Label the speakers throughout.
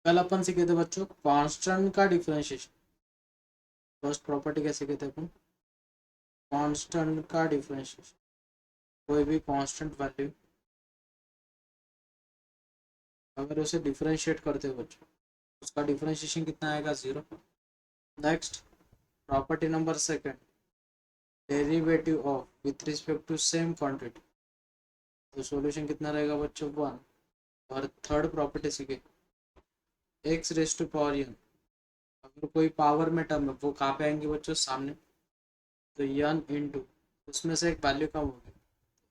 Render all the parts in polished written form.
Speaker 1: कल अपन सीखे थे बच्चों कांस्टेंट का डिफरेंशिएशन। फर्स्ट प्रॉपर्टी कैसे कहते हैं अपन? कांस्टेंट का डिफरेंशिएशन। कोई भी कांस्टेंट वैल्यू अगर उसे डिफरेंशिएट करते हो बच्चों, उसका डिफरेंशिएशन कितना आएगा? 0। Next property number second, derivative of with respect to same quantity, तो सॉल्यूशन कितना रहेगा बच्चों? 1। और थर्ड प्रॉपर्टी सीखे X raise to power N, अगर कोई पावर में टर्म है वो कहाँ पे आएंगे बच्चों? सामने। तो एन इंटू उसमें से एक वैल्यू कम होगी,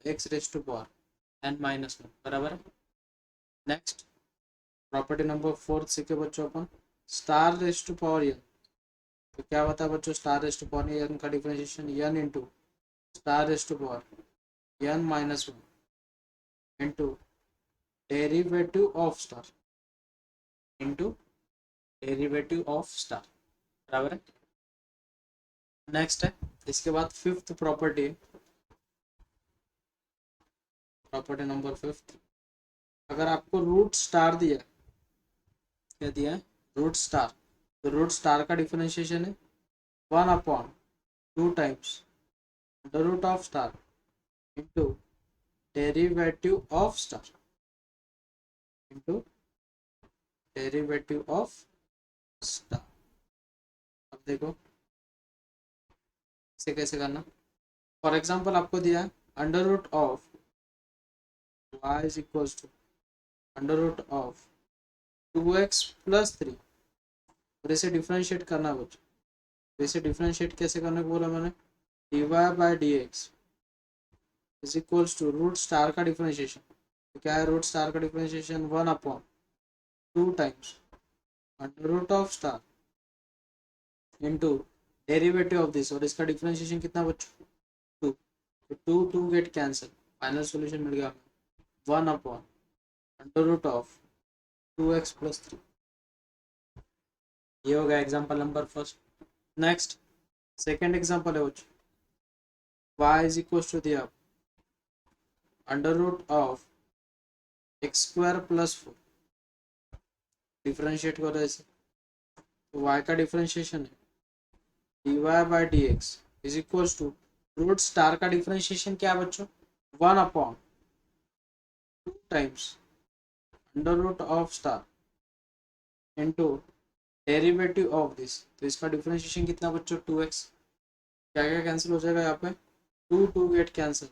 Speaker 1: x raise to power n minus one, बराबर है। नेक्स्ट प्रॉपर्टी नंबर फोर्थ सीखे बच्चों अपन star raise to power n, तो क्या बता बच्चों? Star raise to power n का differentiation n into star raise to power n minus one into derivative of star into derivative of star, बराबर है। नेक्स्ट है इसके बाद fifth property, property number fifth, अगर आपको रूट स्टार दिया, क्या दिया है? रूट स्टार, तो रूट स्टार का डिफरेंशिएशन है 1/2 under root of star into derivative of star into derivative of star. अब देखो इसे कैसे करना। फॉर एग्जाम्पल आपको दिया है under root of Y is equal to under root of 2x+3, और इसे डिफरेंशिएट करना कुछ, तो इसे डिफरेंशिएट कैसे करने को बोला मैंने? dy/dx is equals to root star का डिफरेंशिएशन, तो क्या है रूट स्टार का differentiation? 1/2 times under root of star into derivative of this, और इसका डिफरेंशिएशन कितना बच्चों? 2। तो 2 गेट कैंसिल, फाइनल सोल्यूशन मिल गया 1/√2x+3। ये हो गया example number first. Next second example है बच्चों y इज इक्वल टू दिया under root of x² + 4, differentiate करो ऐसे, तो y का डिफरेंशिएशन है dy/dx is equal to root star का डिफरेंशिएशन क्या है बच्चों? 1/2 times under root of star into derivative of this, तो इसका डिफरेंशिएशन कितना बच्चों? 2x। क्या क्या कैंसिल हो जाएगा यहाँ पे? 2 गेट कैंसिल,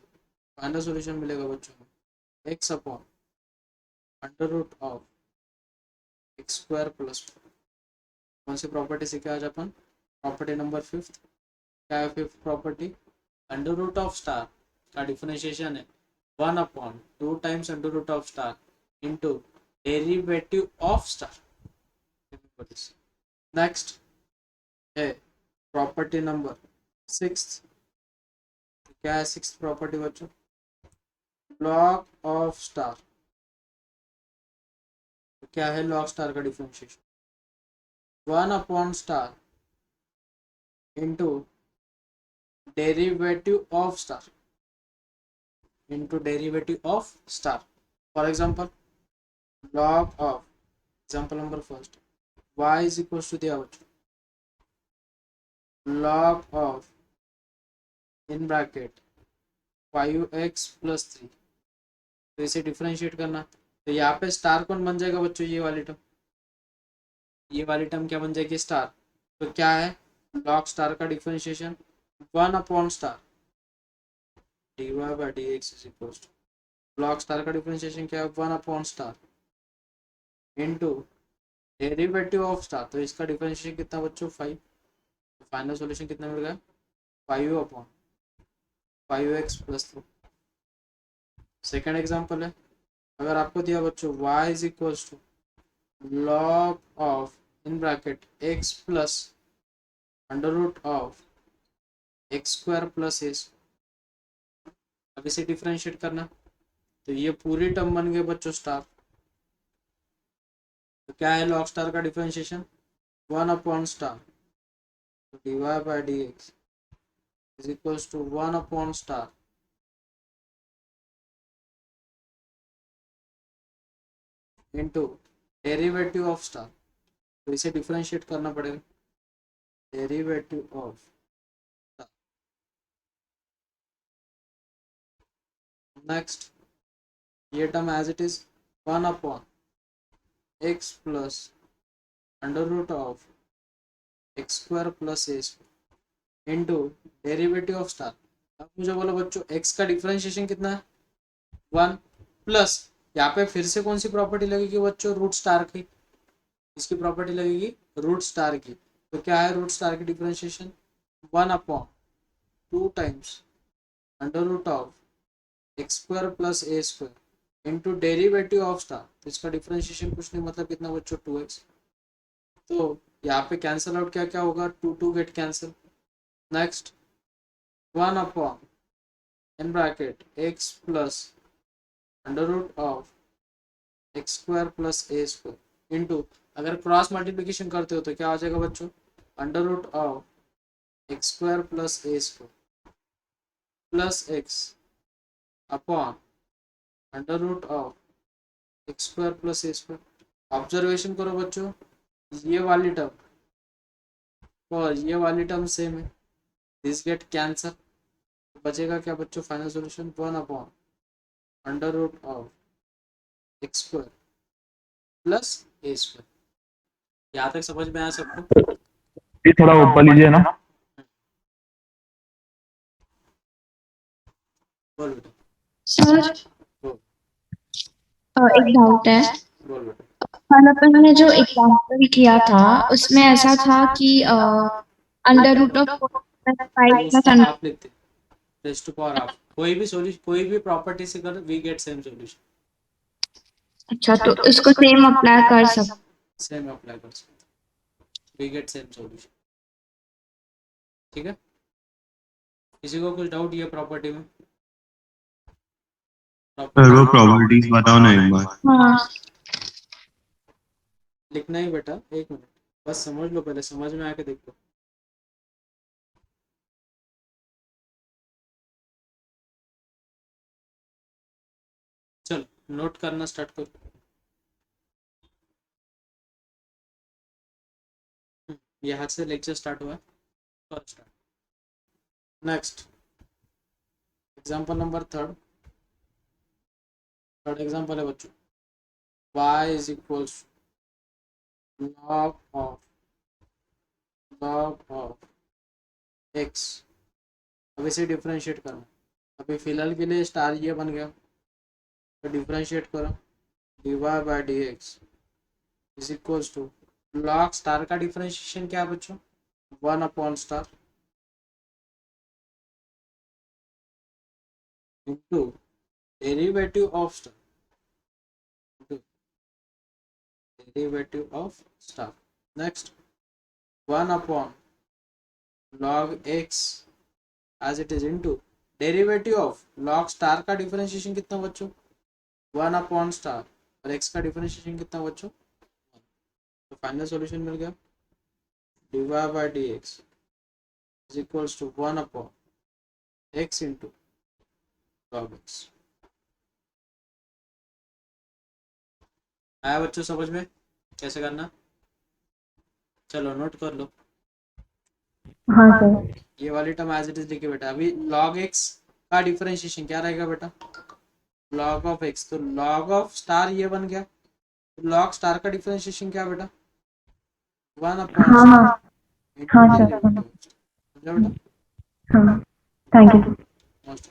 Speaker 1: फाइनल सॉल्यूशन मिलेगा बच्चों में x/√x²+4। कौन सी प्रॉपर्टी सीखे आज अपन? Property number fifth. क्या है fifth property? Under root of star का डिफरेंशिएशन है 1/2 times under root of star into derivative of star. Next है प्रॉपर्टी नंबर सिक्स। क्या है सिक्स प्रॉपर्टी बच्चों? लॉग ऑफ स्टार, क्या है लॉग स्टार का डिफरेंशिएशन? 1/स्टार into derivative of star into derivative of star. For example log of, example number first, y is equal to दिया बच्चों log of in bracket 5x+3, तो इसे differentiate करना, तो यहाँ पे स्टार कौन बन जाएगा बच्चों? ये वाली टर्म, ये वाली टर्म क्या बन जाएगी? स्टार। तो क्या है लॉग स्टार का डिफरेंशिएशन? 1/स्टार dy/dx is equal to log star का डिफरेंशिएशन क्या है? 1/स्टार इंटू डेरिवेटिव ऑफ स्टार, तो इसका डिफरेंशिएशन कितना बच्चों? 5। फाइनल सॉल्यूशन कितना मिल गया? 5/5x+3। सेकेंड एग्जाम्पल है, अगर आपको दिया बच्चों y is equal to log of in bracket x plus under root of x² + a, अब इसे डिफरेंशिएट करना, तो ये पूरी टर्म बन गए बच्चों स्टार। तो क्या है लॉग स्टार का डिफरेंशिएशन? 1/स्टार dy/dx इज इक्वल टू 1/स्टार इंटू डेरिवेटिव ऑफ स्टार, तो इसे डिफरेंशिएट करना पड़ेगा, डेरिवेटिव ऑफ स्टार। नेक्स्ट ये term as it is 1/x plus under root of x square plus A square into derivative of star. अब मुझे बोलो बच्चों x का डिफरेंशिएशन कितना है 1 प्लस यहाँ पे फिर से कौन सी प्रॉपर्टी लगेगी बच्चों, रूट स्टार की, इसकी प्रॉपर्टी लगेगी रूट स्टार की। तो क्या है रूट स्टार की differentiation 1/2 times under root of x square plus A square into derivative of star. तो इसका डिफरेंशिएशन कुछ नहीं मतलब कितना बच्चों 2x। तो यहाँ पे कैंसिल आउट क्या क्या होगा, 2 get cancel. Next 1/(x plus under root of x square plus A square into, अगर क्रॉस मल्टीप्लीकेशन करते हो तो क्या आ जाएगा बच्चों, under root of x square plus A square plus X upon under root of x square plus A square. Observation करो बच्चों, ये वाली टर्म और ये वाली टर्म सेम है, दिस गेट कैंसर, बचेगा क्या बच्चों, final solution 1 upon under root of x square plus A square. यहाँ तक समझ में आया सबको?
Speaker 2: ये थोड़ा ऊपर लीजिए ना।
Speaker 1: बोल बेटा,
Speaker 3: सर
Speaker 1: बोल
Speaker 3: एक डाउट है।
Speaker 1: बोल बेटा।
Speaker 3: कल अपन ने जो एग्जाम्पल किया था उसमें ऐसा था कि under root of 4 + 5
Speaker 1: rest
Speaker 3: plus
Speaker 1: आप लिखते, रेस्ट टू पावर हाफ, कोई भी सॉल्यूशन कोई भी प्रॉपर्टी से कर वी गेट सेम सॉल्यूशन,
Speaker 3: अच्छा, तो इसको सेम अप्लाई कर सकते।
Speaker 1: सेम अप्लाई कर सकते, वी गेट सेम सॉल्यूशन। ठीक है, किसी को कुछ डाउट ये प्रॉपर्टी में?
Speaker 2: सर वो
Speaker 1: प्रॉपर्टी
Speaker 2: प्रॉपर्टीज बताओ ना एक बार।
Speaker 3: हाँ
Speaker 1: लिखना ही बेटा, एक मिनट बस समझ लो, पहले समझ में आके देखो। चलो नोट करना स्टार्ट करो। यहाँ से लेक्चर स्टार्ट हुआ है, start. Next example number third example है बच्चों, y is equals log of x। अब इसे डिफरेंशिएट करना, अभी फिलहाल के लिए स्टार ये बन गया, तो डिफरेंशिएट करो, dy/dx is equals to log star का डिफरेंशिएशन क्या है बच्चों, 1/* into derivative of star, derivative of star. Next 1/log x as it is into derivative of log star का डिफरेंशिएशन कितना बच्चों, 1/* और x का डिफरेंशिएशन कितना बच्चों, तो फाइनल सॉल्यूशन मिल गया, dy/dx is equals to 1/x into log x। आया बच्चों समझ में कैसे करना, चलो नोट कर लो।
Speaker 3: हाँ सर।
Speaker 1: ये वाली टर्म एज इट इज लिखिए बेटा, अभी log x का डिफरेंशिएशन क्या रहेगा बेटा, log ऑफ x, तो log ऑफ स्टार ये बन गया, तो log स्टार का डिफरेंशिएशन क्या बेटा, 1/*
Speaker 3: हाँ हाँ
Speaker 1: इंटू
Speaker 3: हाँ सर।
Speaker 1: डेरिवेटिव, समझा बेटा?
Speaker 3: हाँ, thank you.
Speaker 1: Most.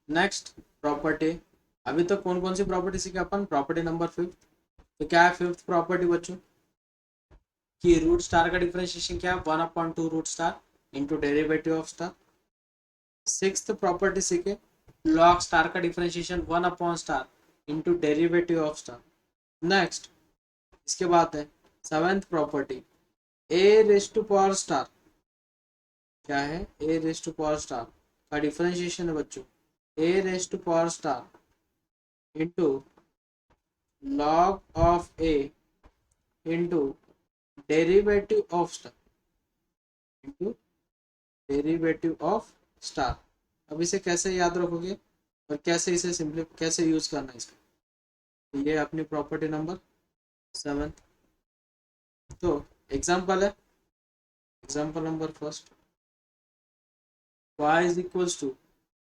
Speaker 1: Next property, अभी तो कौन कौन सी प्रॉपर्टी सीखे अपन, प्रॉपर्टी नंबर 5। तो क्या है 5th प्रॉपर्टी बच्चों, कि रूट स्टार का डिफरेंशिएशन क्या है, 1/2 root star into derivative of star. 6th property सीखे log स्टार का differentiation 1/* into derivative of star. Next इसके बाद है 7th property, a raise to power star, क्या है a raise to power star का डिफरेंशिएशन है बच्चों, a raise to power star into log of a into derivative of star, into derivative of star. अब इसे कैसे याद रखोगे, और कैसे इसे सिंपली कैसे यूज करना है इसका। तो ये अपनी प्रॉपर्टी नंबर 7। तो एग्जांपल है, example number first, y is equals to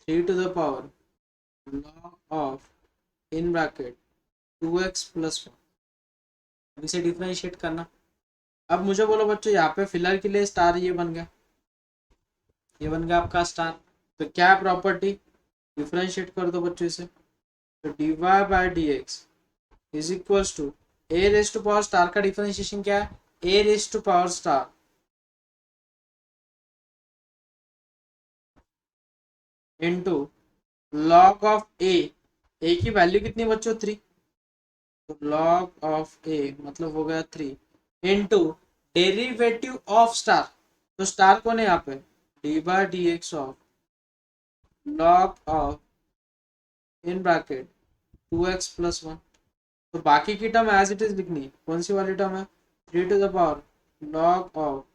Speaker 1: 3 to the power log of in bracket 2x plus 1। अब इसे डिफरेंशिएट करना। अब मुझे बोलो बच्चों, यहाँ पे फिलहाल के लिए स्टार ये बन गया, ये बन गया आपका स्टार। तो क्या प्रॉपर्टी, डिफरेंशिएट कर दो बच्चों इसे। तो dy by D x is equals to a raise to power star का डिफरेंशिएशन क्या है, a raise to power star into log of a की वैल्यू कितनी बच्चों 3, तो लॉग ऑफ ए मतलब हो गया 3 इनटू डेरिवेटिव ऑफ स्टार। तो स्टार कौन है यहाँ पे, D by D x of log of in bracket 2x plus 1। तो बाकी की टर्म एज इट इज लिखनी है। कौन सी वाली टर्म है, 3 to the power log of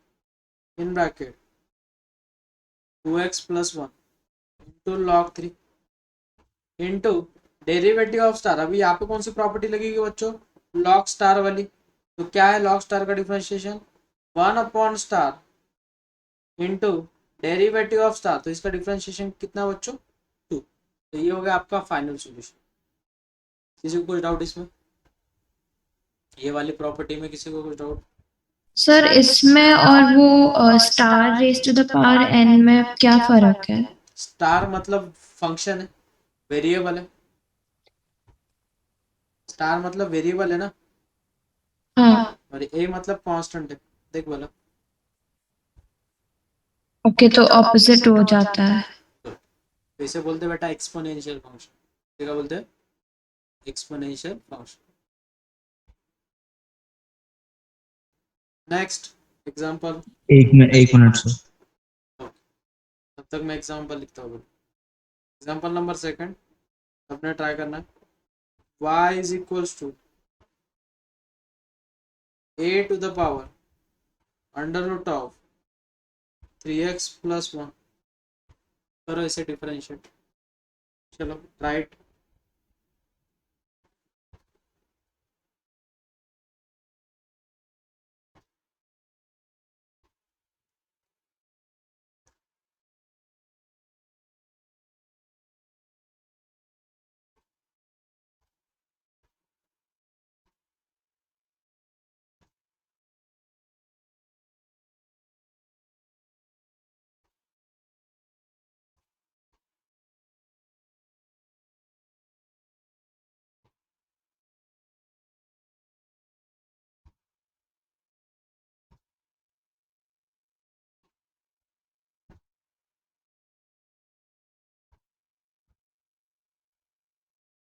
Speaker 1: in bracket 2x plus 1 into log 3 into derivative of star. अभी यहाँ पे कौन सी प्रॉपर्टी लगेगी बच्चों, लॉग स्टार वाली। तो क्या है लॉग स्टार का differentiation, 1 upon star into derivative of star. तो इसका डिफरेंशिएशन कितना बच्चों, 2। तो ये हो गया आपका फाइनल सॉल्यूशन। किसी को कुछ डाउट इसमें, ये वाली प्रॉपर्टी में किसी को कुछ डाउट?
Speaker 3: सर इसमें और वो star raise to the power n में क्या फर्क है?
Speaker 1: स्टार मतलब फंक्शन है, वेरिएबल है। स्टार मतलब वेरिएबल है ना,
Speaker 3: हाँ
Speaker 1: और ए मतलब कांस्टेंट है। देख बोला,
Speaker 3: ओके, तो ऑपोजिट हो जाता है।
Speaker 1: तो इसे बोलते हैं बेटा एक्सपोनेंशियल फंक्शन। क्या बोलते हैं, एक्सपोनेंशियल फंक्शन। नेक्स्ट एग्जांपल,
Speaker 2: एक मिनट सर।
Speaker 1: तब तक मैं एग्जांपल लिखता हूँ। एग्जांपल नंबर सेकंड अपने ट्राई करना है। y is equals to a to the power under root of 3x plus 1। करो इसे डिफरेंशिएट। चलो राइट,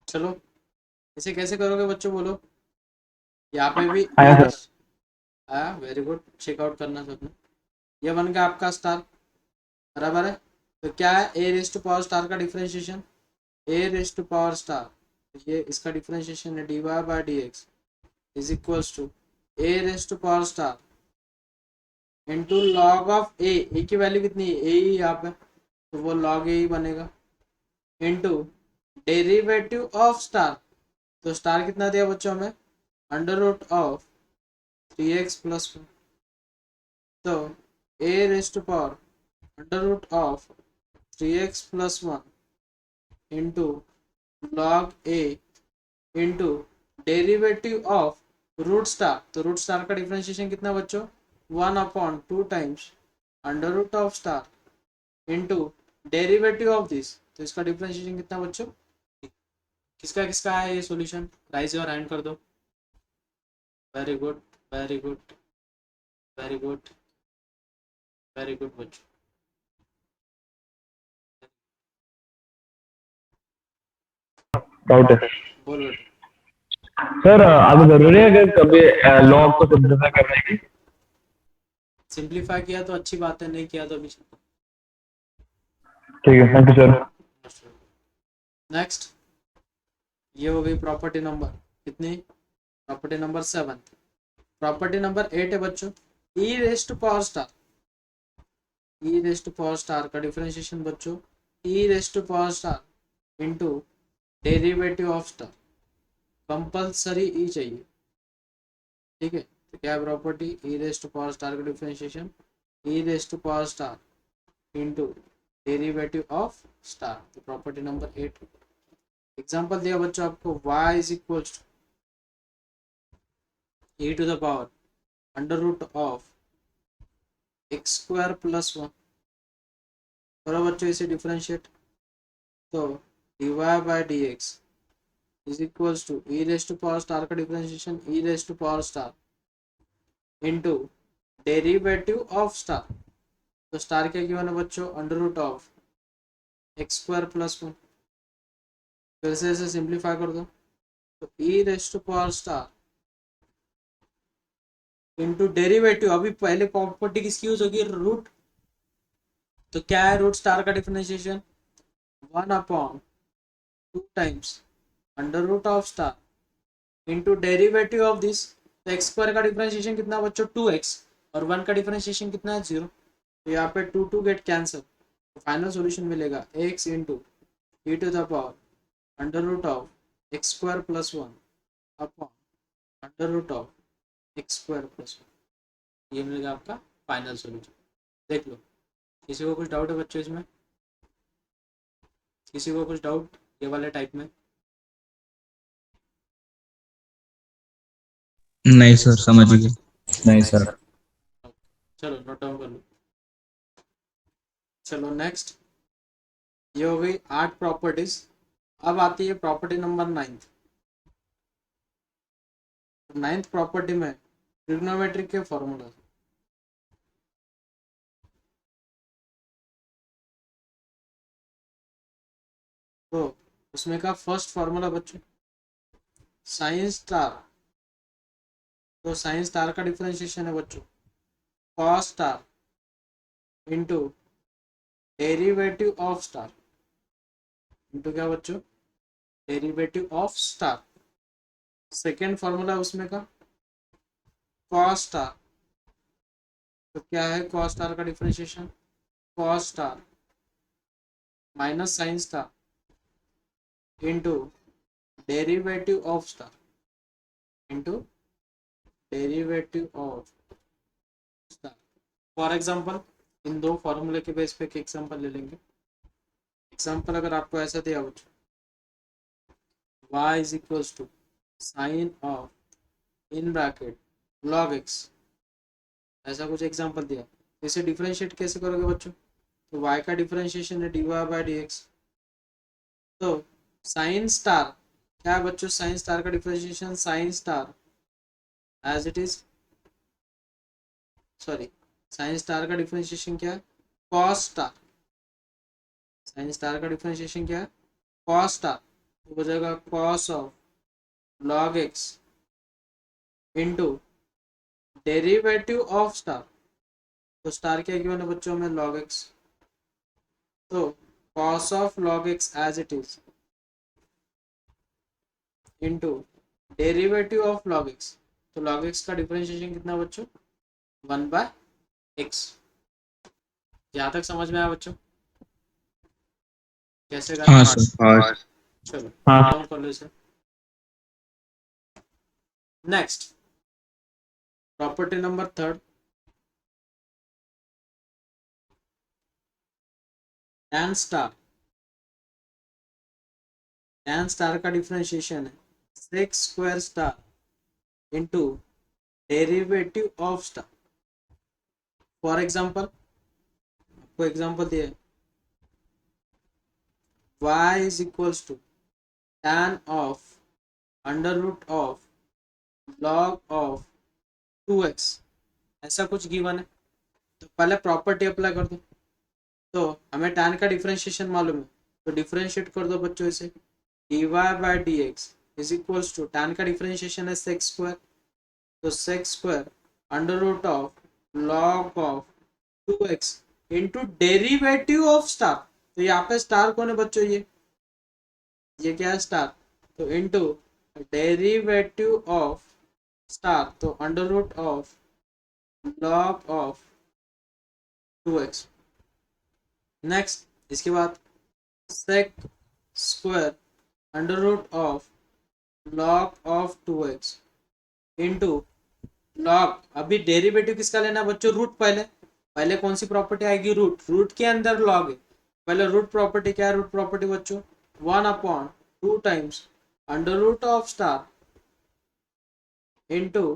Speaker 1: चलो इसे कैसे करोगे बच्चों बोलो। यहाँ पे भी
Speaker 2: आया सर।
Speaker 1: आया, वेरी गुड, चेकआउट करना सबने। ये बन गया आपका स्टार, बराबर है। तो क्या है, a raise to power star का differentiation, a raise to power star, ये इसका डिफरेंशिएशन है d y by D x is equals to a raise to power star into log of a की वैल्यू कितनी है, ए ही यहाँ पे, तो वो लॉग ए ही बनेगा इंटू डेरिवेटिव ऑफ स्टार। तो स्टार कितना दिया बच्चों हमें, under root of 3x plus 1। तो a raise to power under root of 3x plus 1 into log a into derivative of root star. तो रूट स्टार का डिफरेंशिएशन कितना बच्चों, 1 upon 2 times under root of star into derivative of this. तो इसका differentiation कितना बच्चों, किसका किसका है ये सॉल्यूशन, राइज योर हैंड कर दो। Very good, very good, very good, very good बच्चों।
Speaker 2: डाउट है
Speaker 1: बोल बेटा।
Speaker 2: सर। अब जरूरी है कि कभी लॉग को सिंपलीफाई करने की?
Speaker 1: सिंप्लीफाई किया तो अच्छी बात है, नहीं किया तो भी।
Speaker 2: ठीक है, थैंक यू सर।
Speaker 1: नेक्स्ट, ये हो गई प्रॉपर्टी नंबर कितनी, प्रॉपर्टी नंबर 7। प्रॉपर्टी नंबर 8 है बच्चों, e raise to power star. E raise to power star का डिफरेंशिएशन बच्चों, e raise to power star into derivative of star, compulsory e चाहिए, ठीक है। तो क्या property, e raise to power star का differentiation e raise to power star into derivative of star, तो property number 8। Example दिया बच्चों आपको, y is equal to e to the power under root of x square plus 1, बराबर बच्चों इसे differentiate, तो dy by D x is equals to e raise to power star का differentiation e raise to power star into derivative of star, तो star क्या given है बच्चों, under root of x square plus 1, फिर से इसे simplify कर दो, तो e raise to power star into derivative, अभी पहले प्रॉपर्टी किसकी यूज होगी, रूट, तो क्या है रूट स्टार का differentiation 1/2 times under root of star into derivative of this, तो एक्स स्क्वायर का डिफरेंशिएशन कितना बच्चों 2x, और 1 का डिफरेंशिएशन कितना है 0, तो यहाँ पे 2 गेट कैंसिल, तो फाइनल सॉल्यूशन मिलेगा x into E to the power under root of x square plus 1 upon under root of x square plus 1, ये मिलेगा आपका फाइनल सॉल्यूशन। देख लो, किसी को कुछ डाउट है बच्चों इसमें, किसी को कुछ डाउट ये वाले टाइप में?
Speaker 4: नहीं सर, समझ गए।
Speaker 2: नहीं सर।
Speaker 1: चलो नोट डाउन कर लो। चलो नेक्स्ट, ये हो गई 8 प्रॉपर्टीज। अब आती है property number 9th। 9th property में ट्रिग्नोमेट्रिक के फॉर्मूला, तो उसमें का फर्स्ट फॉर्मूला बच्चों साइन स्टार, तो साइन स्टार का डिफरेंशिएशन है बच्चों cos star into derivative of star, into क्या बच्चों, derivative of star. Second formula उसमें का कॉस स्टार, तो क्या है कॉस स्टार का differentiation cos star minus sine star into derivative of star into derivative of star. For example in दो फॉर्मूले के बेस पे एक एग्जांपल ले लेंगे। एग्जांपल अगर आपको ऐसा दिया बच्चों, y is equals to sine of in bracket log x, ऐसा कुछ एग्जांपल दिया, इसे डिफरेंशिएट कैसे करोगे बच्चों, तो y का डिफरेंशिएशन है dy बाई डी एक्स, तो साइन स्टार क्या है बच्चों, साइन स्टार का differentiation sine star as it is, sorry sine star का डिफरेंशिएशन क्या है कॉस स्टार, साइन स्टार का डिफरेंशिएशन क्या है कॉस स्टार, तो हो जाएगा cos of log x into derivative of star, तो स्टार क्या गिवन है बच्चों में log x, तो cos of log x as it is into derivative of log x, तो log x का डिफरेंशिएशन कितना बच्चों 1/x। यहाँ तक समझ में आया बच्चों कैसे करना
Speaker 4: हाँ
Speaker 1: है?
Speaker 4: सर।
Speaker 1: चलो
Speaker 2: हाँ।
Speaker 1: डाउन कर लो इसे। Next property number 3, tan star का डिफरेंशिएशन है sec square star into derivative of star. For example आपको एग्जांपल दिया y is equals to tan of under root of log of 2x, ऐसा कुछ गिवन है, तो पहले प्रॉपर्टी अप्लाई कर दो, तो हमें tan का डिफरेंशिएशन मालूम है, तो डिफरेंशिएट कर दो बच्चों इसे dy by D x is equals to tan का डिफरेंशिएशन है सेक स्क्वायर, तो sec square under root of log of 2x into derivative of star, तो यहाँ पे स्टार कौन है बच्चों, ये क्या है स्टार, तो इंटू डेरिवेटिव ऑफ स्टार, तो under root of log of 2x। Next इसके बाद sec square under root of log of 2x into log, अभी डेरिवेटिव किसका लेना बच्चों, रूट पहले पहले कौन सी प्रॉपर्टी आएगी, रूट, रूट के अंदर लॉग है, पहले रूट प्रॉपर्टी क्या है, रूट प्रॉपर्टी बच्चों 1/2 times under root of star into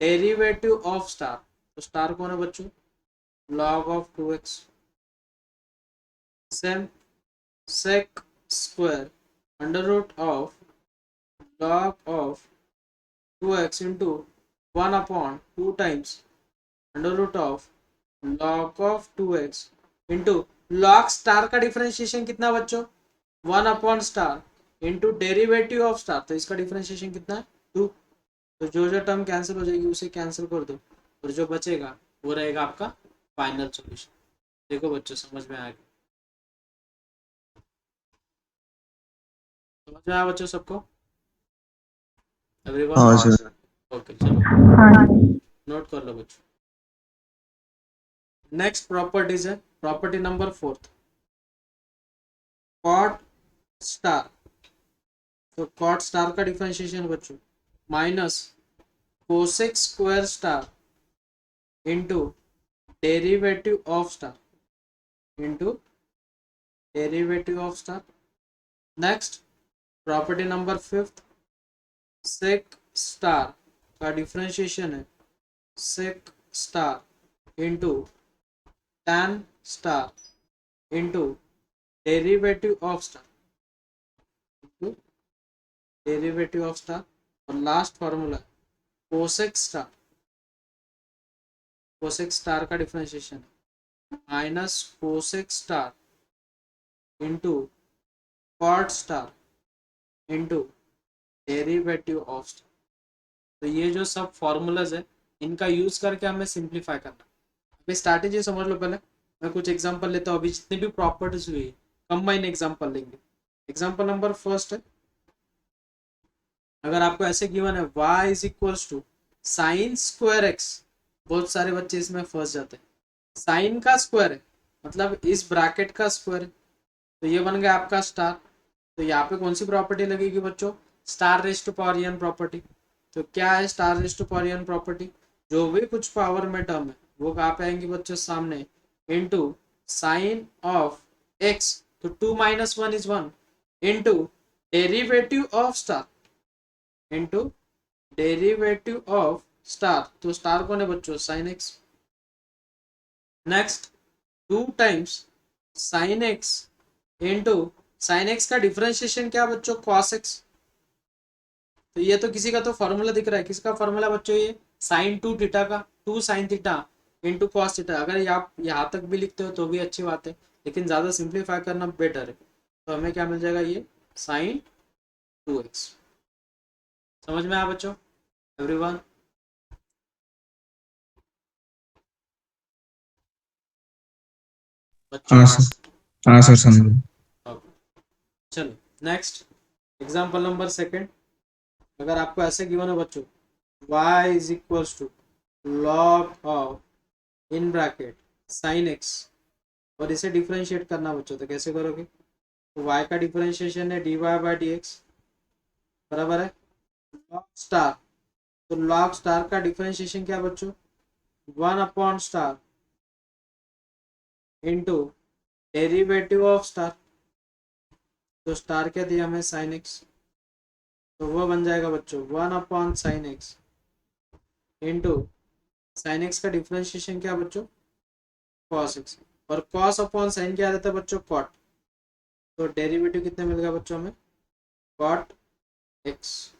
Speaker 1: derivative of star, तो स्टार कौन है बच्चों, log of 2x, same sec square under root of log of 2x into 1/2 times under root of log of 2x into log star का differentiation कितना बच्चों, 1 star into derivative of star, तो इसका differentiation कितना है 2, तो जो टर्म कैंसिल हो जाएगी उसे कैंसिल कर दो और जो बचेगा वो रहेगा आपका फाइनल सॉल्यूशन। देखो बच्चों समझ में आएगा, समझ में आया बच्चों सबको, एवरीवन,
Speaker 4: हाँ सर।
Speaker 1: ओके चलो
Speaker 3: हाँ
Speaker 1: नोट कर लो बच्चों। नेक्स्ट प्रॉपर्टीज है प्रॉपर्टी नंबर 4, कॉट स्टार, तो कॉट स्टार का डिफरेंशिएशन बच्चों minus cosec square star into derivative of star into derivative of star. Next property number 5, sec star का डिफरेंशिएशन है sec star into tan star into derivative of star into derivative of star, और last formula cosec star का differentiation minus cosec star into cot star into derivative of star. तो ये जो सब formulas है इनका यूज करके हमें सिंप्लीफाई करना। अभी स्ट्रैटेजी समझ लो, पहले मैं कुछ एग्जांपल लेता हूँ, अभी जितनी भी प्रॉपर्टीज हुई कंबाइन एग्जांपल लेंगे। एग्जांपल नंबर फर्स्ट है, अगर आपको ऐसे गिवन है y is equals to sine square X, बहुत सारे बच्चे इसमें फंस जाते हैं, साइन का स्क्वायर है मतलब इस ब्रैकेट का स्क्वायर है, तो ये बन गया आपका स्टार। तो यहाँ पे कौन सी प्रॉपर्टी लगेगी बच्चों, star raise to power n property. तो क्या है star raise to power n property, जो भी कुछ पावर में टर्म है वो कहाँ पे आएंगे बच्चों सामने, इंटू साइन ऑफ एक्स, तो 2 - 1 is 1 into derivative of star into derivative of star, तो स्टार कौन है बच्चों sine x. Next 2 times sine x into sine x का डिफरेंशिएशन क्या बच्चों कॉस एक्स, तो ये तो किसी का तो फॉर्मूला दिख रहा है, किसका फॉर्मूला बच्चों, ये साइन 2 थीटा का, 2 sine theta into cos theta. अगर आप यहाँ तक भी लिखते हो तो भी अच्छी बात है, लेकिन ज़्यादा सिंप्लीफाई करना बेटर है, तो हमें क्या मिल जाएगा, ये साइन 2x। समझ में आया बच्चों एवरीवन, बच्चों
Speaker 4: हाँ सर, हाँ सर समझो।
Speaker 1: चलो नेक्स्ट एग्जांपल नंबर सेकंड, अगर आपको ऐसे गिवन है बच्चों y is equals to log of in bracket sine x, और इसे डिफरेंशिएट करना बच्चों, तो कैसे करोगे, तो y का डिफरेंशिएशन है dy बाई डी एक्स बराबर है लॉग स्टार, तो लॉग स्टार का डिफरेंशिएशन क्या बच्चों 1 star into derivative of star, तो स्टार क्या दिया हमें साइन एक्स, तो वो बन जाएगा बच्चों 1 sine x into sine x का डिफरेंशिएशन क्या बच्चों कॉस एक्स, और कॉस अपॉन साइन क्या रहता है बच्चों कॉट, तो डेरिवेटिव कितने मिल गया बच्चों हमें कॉट एक्स।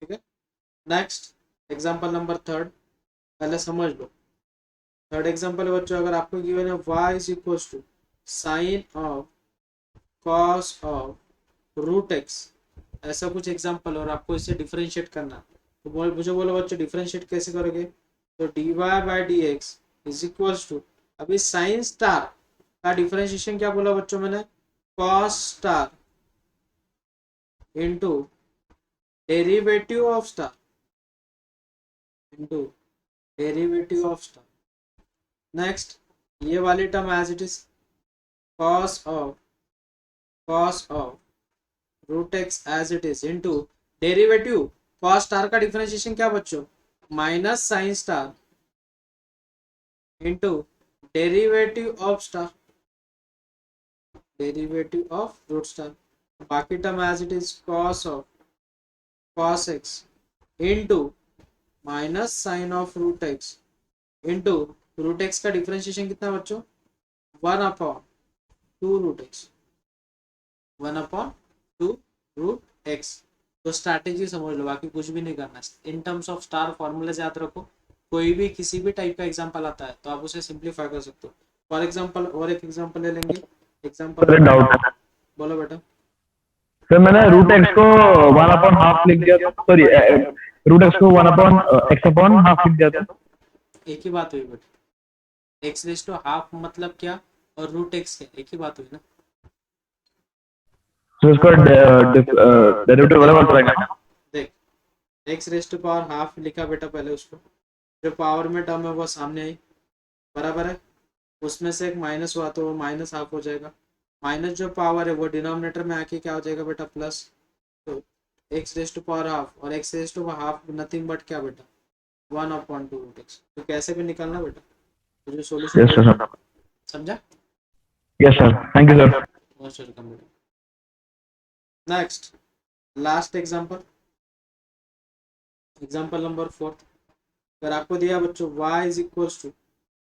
Speaker 1: ठीक है, नेक्स्ट एग्जांपल नंबर थर्ड, पहले समझ लो। थर्ड एग्जांपल है बच्चों, अगर आपको गिवन है y is equals to sine of cos of root x, ऐसा कुछ एग्जांपल, और आपको इसे डिफरेंशिएट करना, तो मुझे बोलो बच्चों डिफरेंशिएट कैसे करोगे, तो dy by D x is equals to, अभी साइन स्टार का डिफरेंशिएशन क्या बोला बच्चों मैंने cos star into derivative of star into derivative of star. Next ये वाली term as it is cos cos of root x as it is into derivative cos star का differentiation क्या बच्चों, minus sine star into derivative of star, derivative of root star, बाकी term as it is cos of cos x into minus sine of root x into root x का differentiation कितना बच्चों, 1/2 root x, 1/2 root x. तो strategy समझ लो, बाकी कुछ भी नहीं करना है। इन टर्म्स ऑफ स्टार फॉर्मूले याद रखो, कोई भी किसी भी टाइप का एग्जांपल आता है तो आप उसे सिंप्लीफाई कर सकते हो। फॉर एग्जांपल और एक एग्जांपल ले लेंगे, एग्जांपल
Speaker 2: डाउट है
Speaker 1: बोलो बेटा।
Speaker 2: सर, मैंने रूट एक्स को 1/2 लिख दिया था, सॉरी रूट एक्स को 1/x/हाफ लिख दिया था।
Speaker 1: एक ही बात हुई बेटा, एक्स रेज टू हाफ मतलब क्या और रूट एक्स क्या, एक ही बात हुई ना।
Speaker 2: तो इसका डेरिवेटिव बराबर पड़ेगा ना।
Speaker 1: देख x raise to power half लिखा बेटा, पहले उसको जो पावर में टर्म है वो सामने आई, बराबर है, उसमें से एक माइनस हुआ तो वो माइनस हाफ हो जाएगा, माइनस जो पावर है वो डिनोमिनेटर में आके क्या हो जाएगा बेटा, प्लस। तो x raise to power half और x raise to half nothing but क्या बेटा, 1/2 रूट एक्स। तो कैसे भी निकालना बेटा, तो जो सोल्यूशन
Speaker 2: यस सर,
Speaker 1: समझा।
Speaker 2: Yes sir, thank you sir.
Speaker 1: Most welcome बेटा। Next last example, example number 4। अगर आपको दिया बच्चों y is equals to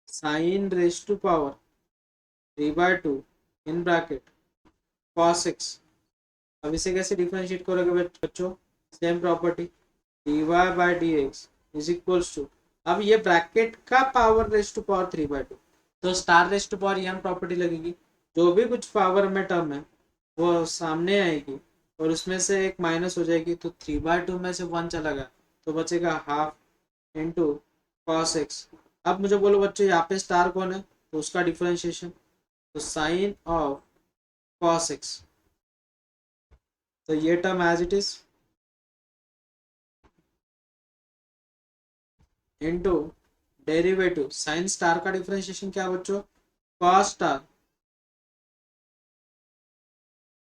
Speaker 1: sine raise to power 3/2 in bracket cos x, अब इसे कैसे डिफरेंशिएट करोगे बच्चों, same property dy/dx is equals to, अब ये ब्रैकेट का पावर रेज टू पावर 3/2, तो स्टार रेज टू पावर यहाँ प्रॉपर्टी लगेगी, जो भी कुछ पावर में टर्म है वो सामने आएगी और उसमें से एक माइनस हो जाएगी, तो 3/2 में से 1 चला गया तो बचेगा हाफ इंटू कॉस एक्स। अब मुझे बोलो बच्चों यहाँ पे स्टार कौन है, तो उसका डिफरेंशिएशन, तो साइन ऑफ कॉस एक्स, तो ये term as it is into derivative sine star का डिफरेंशिएशन क्या बच्चों, cos star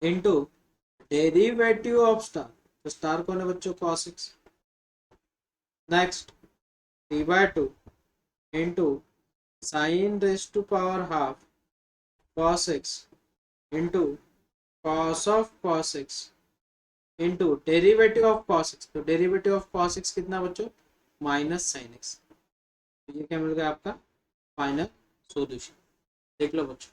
Speaker 1: into derivative of star, तो स्टार कौन है बच्चों, cos x. Next 3/2 into sine raise to power half cos x into cos of cos x into derivative of cos x, तो derivative of cos x कितना बच्चों, minus sine x. तो ये क्या मिल गया आपका फाइनल सॉल्यूशन, देख लो बच्चों।